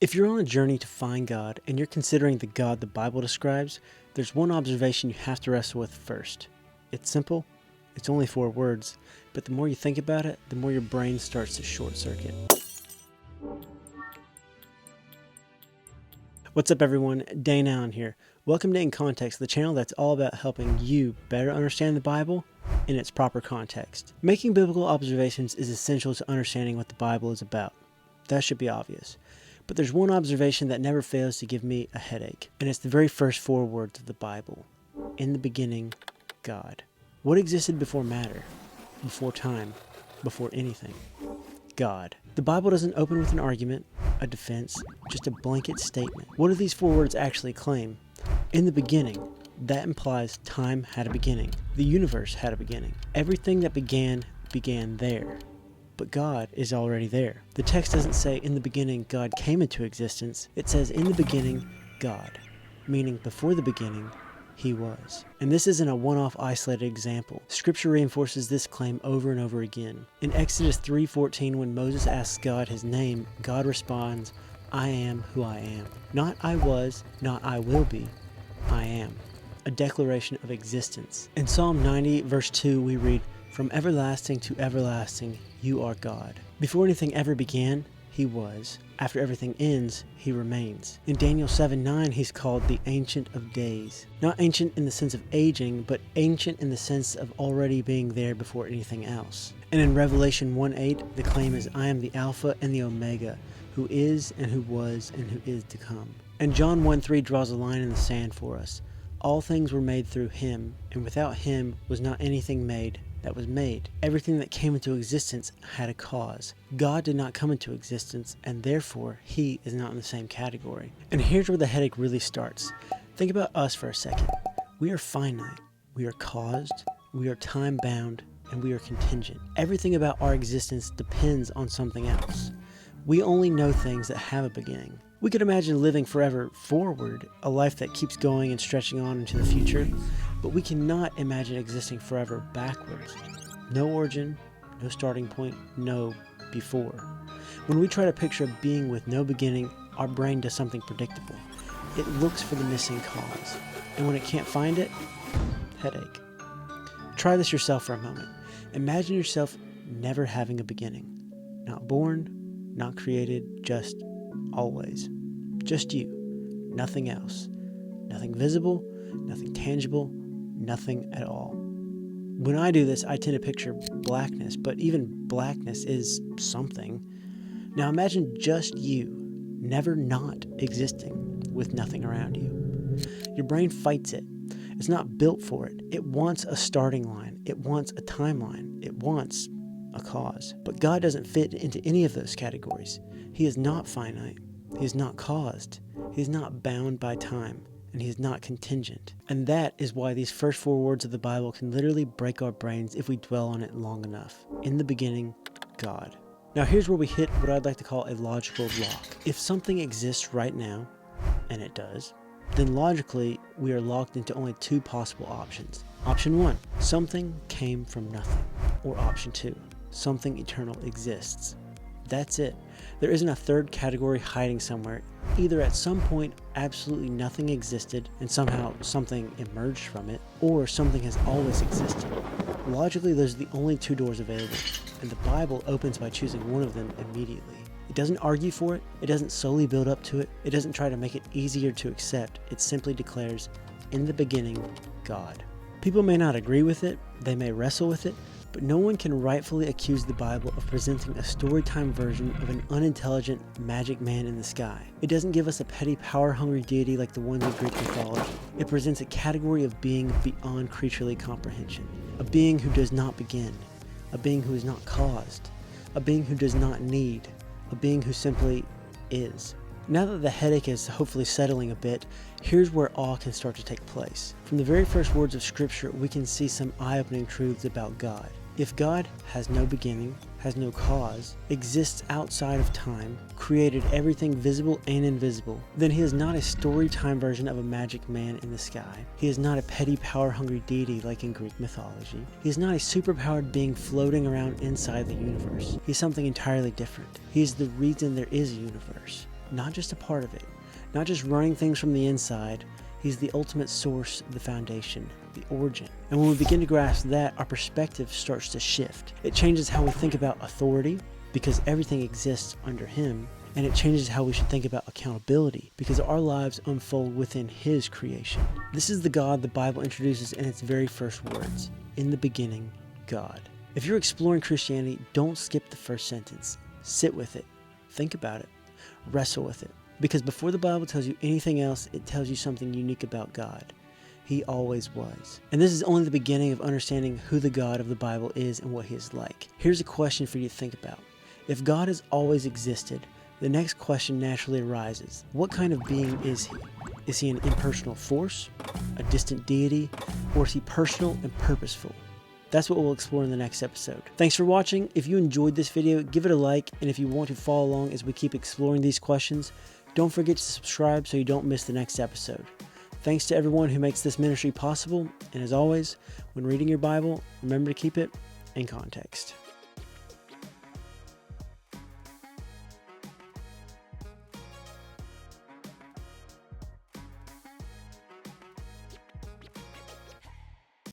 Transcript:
If you're on a journey to find God and you're considering the God the Bible describes, there's one observation you have to wrestle with first. It's simple, it's only 4 words, but the more you think about it, the more your brain starts to short circuit. What's up everyone, Dane here. Welcome to In Context, the channel that's all about helping you better understand the Bible in its proper context. Making biblical observations is essential to understanding what the Bible is about. That should be obvious. But there's one observation that never fails to give me a headache, and it's the very first 4 words of the Bible. In the beginning, God. What existed before matter, before time, before anything? God. The Bible doesn't open with an argument, a defense, just a blanket statement. What do these 4 words actually claim? In the beginning. That implies time had a beginning. The universe had a beginning. Everything that began there. But God is already there. The text doesn't say, in the beginning, God came into existence. It says, in the beginning, God. Meaning, before the beginning, He was. And this isn't a one-off isolated example. Scripture reinforces this claim over and over again. In Exodus 3:14, when Moses asks God his name, God responds, I am who I am. Not I was, not I will be, I am. A declaration of existence. In Psalm 90, verse 2, we read, from everlasting to everlasting, you are God. Before anything ever began, He was. After everything ends, He remains. In Daniel 7:9, He's called the Ancient of Days. Not ancient in the sense of aging, but ancient in the sense of already being there before anything else. And in Revelation 1:8, the claim is, I am the Alpha and the Omega, who is and who was and who is to come. And John 1:3 draws a line in the sand for us. All things were made through Him, and without Him was not anything made that was made. Everything that came into existence had a cause. God did not come into existence, and therefore He is not in the same category. And here's where the headache really starts. Think about us for a second. We are finite, we are caused, we are time-bound, and we are contingent. Everything about our existence depends on something else. We only know things that have a beginning. We could imagine living forever forward, a life that keeps going and stretching on into the future, but we cannot imagine existing forever backwards. No origin, no starting point, no before. When we try to picture a being with no beginning, our brain does something predictable. It looks for the missing cause, and when it can't find it, headache. Try this yourself for a moment. Imagine yourself never having a beginning. Not born, not created, just always. Just you. Nothing else. Nothing visible, nothing tangible, nothing at all. When I do this, I tend to picture blackness, but even blackness is something. Now imagine just you, never not existing, with nothing around you. Your brain fights it. It's not built for it. It wants a starting line. It wants a timeline. It wants a cause. But God doesn't fit into any of those categories. He is not finite. He is not caused. He is not bound by time. And He is not contingent. And that is why these first 4 words of the Bible can literally break our brains if we dwell on it long enough. In the beginning, God. Now here's where we hit what I'd like to call a logical lock. If something exists right now, and it does, then logically we are locked into only 2 possible options. Option 1, something came from nothing. Or option 2, something eternal exists. That's it. There isn't a third category hiding somewhere. Either at some point absolutely nothing existed and somehow something emerged from it, or something has always existed. Logically, those are the only 2 doors available, and the Bible opens by choosing one of them immediately. It doesn't argue for it, it doesn't solely build up to it, it doesn't try to make it easier to accept, it simply declares, in the beginning, God. People may not agree with it, they may wrestle with it, but no one can rightfully accuse the Bible of presenting a storytime version of an unintelligent magic man in the sky. It doesn't give us a petty power-hungry deity like the ones of Greek mythology. It presents a category of being beyond creaturely comprehension. A being who does not begin. A being who is not caused. A being who does not need. A being who simply is. Now that the headache is hopefully settling a bit, here's where awe can start to take place. From the very first words of Scripture, we can see some eye-opening truths about God. If God has no beginning, has no cause, exists outside of time, created everything visible and invisible, then He is not a story-time version of a magic man in the sky. He is not a petty power-hungry deity like in Greek mythology. He is not a superpowered being floating around inside the universe. He is something entirely different. He is the reason there is a universe. not just a part of it, not just running things from the inside. He's the ultimate source, the foundation, the origin. And when we begin to grasp that, our perspective starts to shift. It changes how we think about authority, because everything exists under him. And it changes how we should think about accountability, because our lives unfold within his creation. This is the God the Bible introduces in its very first words. In the beginning, God. If you're exploring Christianity, don't skip the first sentence. Sit with it. Think about it. Wrestle with it. Because before the Bible tells you anything else, it tells you something unique about God. He always was. And this is only the beginning of understanding who the God of the Bible is and what he is like. Here's a question for you to think about. If God has always existed, the next question naturally arises. What kind of being is he? Is he an impersonal force, a distant deity, or is he personal and purposeful? That's what we'll explore in the next episode. Thanks for watching. If you enjoyed this video, give it a like, and if you want to follow along as we keep exploring these questions, don't forget to subscribe so you don't miss the next episode. Thanks to everyone who makes this ministry possible, and as always, when reading your Bible, remember to keep it in context.